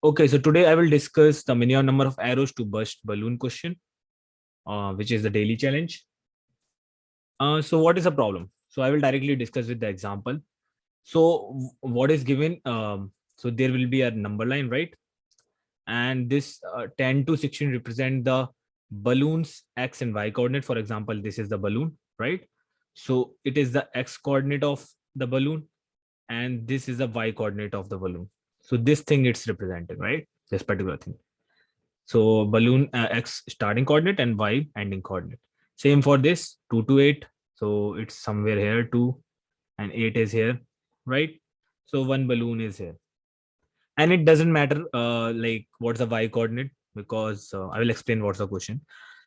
Okay, so today I will discuss the minimum number of arrows to burst balloon question, which is the daily challenge. So what is the problem? So I will directly discuss with the example. So what is given? So there will be a number line, right? And this 10 to 16 represent the balloon's x and y coordinate. For example, this is the balloon, right? So it is the x coordinate of the balloon, and this is the y coordinate of the balloon. So this thing it's representing, right? This particular thing. So balloon x starting coordinate and y ending coordinate. Same for this 2 to 8. So it's somewhere here 2 and 8 is here, right? So one balloon is here. And it doesn't matter like what's the y coordinate because I will explain what's the question.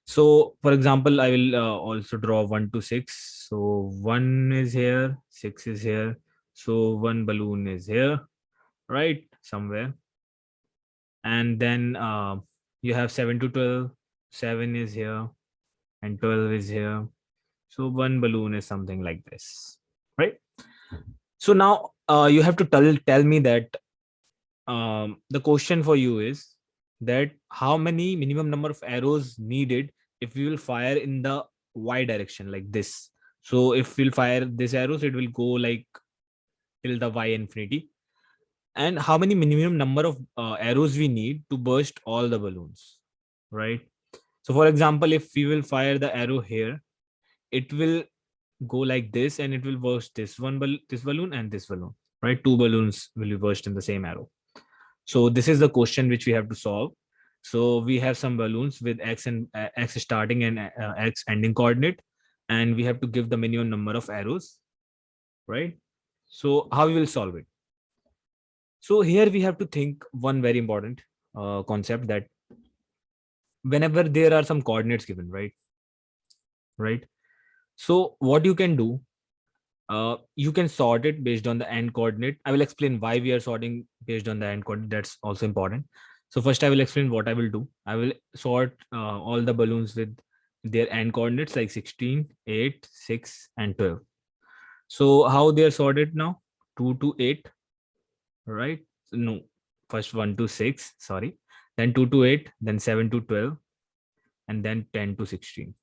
So for example, I will also draw 1 to 6. So 1 is here, 6 is here. So one balloon is here, right? Somewhere. And then you have 7 to 12. 7 is here and 12 is here. So one balloon is something like this, right? So now you have to tell me that the question for you is that how many minimum number of arrows needed if we will fire in the y direction like this. So if we'll fire this arrows, it will go like till the y infinity. And how many minimum number of arrows we need to burst all the balloons, right? So for example, if we will fire the arrow here, it will go like this and it will burst this this balloon and this balloon, right? Two balloons will be burst in the same arrow. So this is the question which we have to solve. So we have some balloons with x and x starting and x ending coordinate, and we have to give the minimum number of arrows, right? So how we will solve it? So here we have to think one very important concept, that whenever there are some coordinates given, right? So what you can do, you can sort it based on the end coordinate. I will explain why we are sorting based on the end coordinate. That's also important. So first I will explain what I will do. I will sort all the balloons with their end coordinates like 16, 8, 6, and 12. So how they are sorted now? 2 to 8, right? No, first 1 to 6, sorry. Then 2 to 8, then 7 to 12, and then 10 to 16,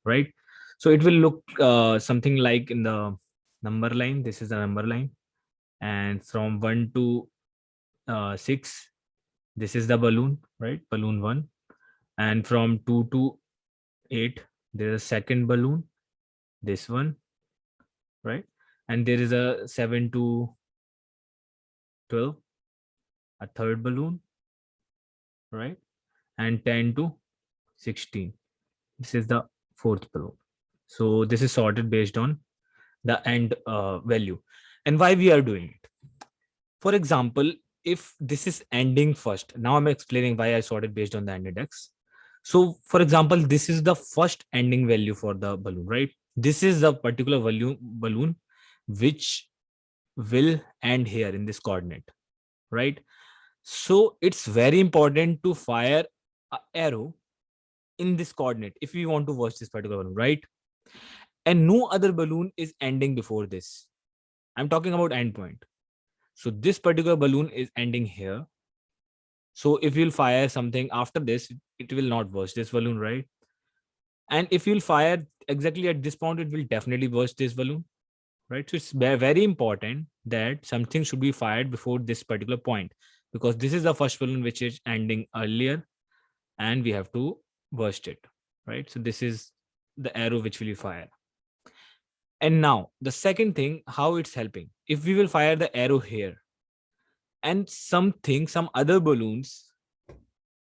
right? So it will look something like in the number line. This is the number line. And from 1 to 6, this is the balloon, right? Balloon 1. And from 2 to 8, there is a second balloon, this one, right? And there is a 7 to 12, a third balloon, right? And 10 to 16, this is the fourth balloon. So this is sorted based on the end value. And why we are doing it? For example, if this is ending first, now I'm explaining why I sorted based on the end index. So for example, this is the first ending value for the balloon, right? This is the particular balloon which will end here in this coordinate, right? So it's very important to fire an arrow in this coordinate if we want to watch this particular balloon, right? And no other balloon is ending before this. I'm talking about endpoint. So this particular balloon is ending here. So if you'll fire something after this, it will not burst this balloon, right? And if you'll fire exactly at this point, it will definitely burst this balloon, right? So it's very important that something should be fired before this particular point, because this is the first balloon which is ending earlier and we have to burst it, right? So this is the arrow which will fire. And now the second thing, how it's helping. If we will fire the arrow here and some other balloons,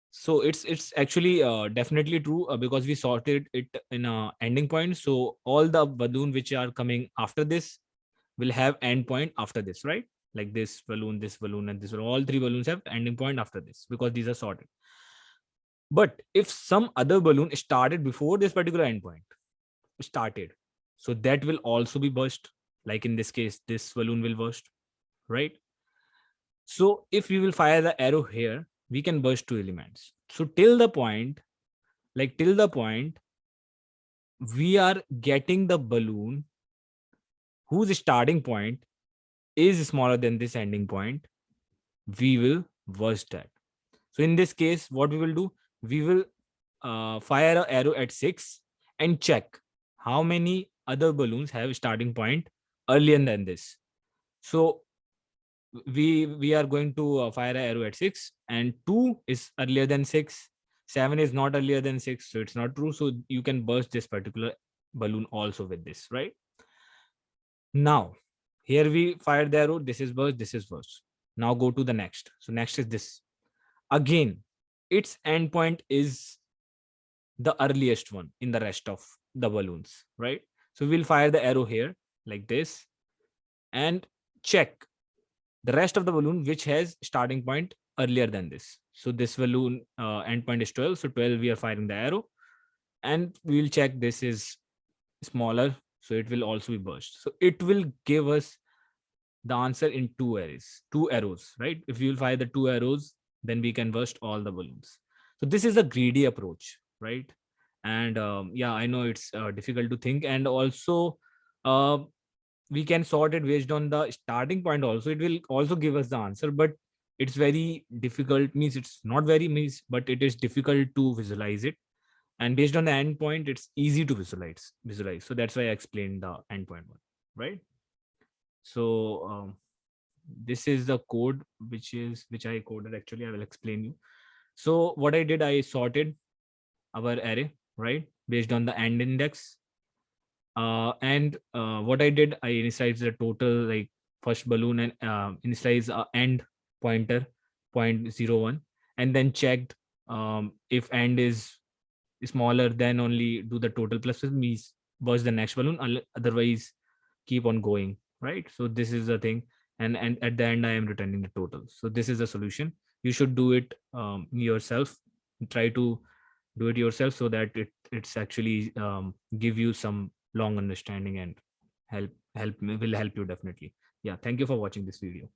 so it's actually definitely true because we sorted it in a ending point. So all the balloon which are coming after this will have end point after this, right? Like this balloon, and this balloon. All three balloons have ending point after this because these are sorted. But if some other balloon started before this particular endpoint started, so that will also be burst. Like in this case, this balloon will burst, right? So if we will fire the arrow here, we can burst two elements. So till the point, we are getting the balloon whose starting point is smaller than this ending point, we will burst that. So in this case, what we will do, we will fire an arrow at 6 and check how many other balloons have starting point earlier than this. So we are going to fire an arrow at 6, and 2 is earlier than 6, 7 is not earlier than 6, so it's not true. So you can burst this particular balloon also with this, right? Now here we fired the arrow, this is burst, this is burst. Now go to the next. So next is this. Again, its endpoint is the earliest one in the rest of the balloons, right? So we'll fire the arrow here like this and check the rest of the balloon which has starting point earlier than this. So this balloon endpoint is 12, so 12 we are firing the arrow, and we'll check this is smaller, so it will also be burst. So it will give us the answer in two arrows, right? If you will fire the 2 arrows, then we can burst all the balloons. So this is a greedy approach, right? And yeah, I know it's difficult to think, and also uh, we can sort it based on the starting point also. It will also give us the answer, but it's very difficult, means it's not very means, but it is difficult to visualize it. And based on the endpoint, it's easy to visualize. So that's why I explained the endpoint one, right? So this is the code which I coded. Actually, I will explain you. So what I did, I sorted our array, right, based on the end index. And what I did, I initialized the total, like first balloon, and initialize end pointer 0.01, and then checked if end is smaller, then only do the total plus means burst the next balloon, otherwise keep on going, right? So this is the thing, and at the end I am returning the total. So this is the solution. You should do it yourself. Try to do it yourself so that it's actually give you some long understanding and will help you definitely. Yeah, thank you for watching this video.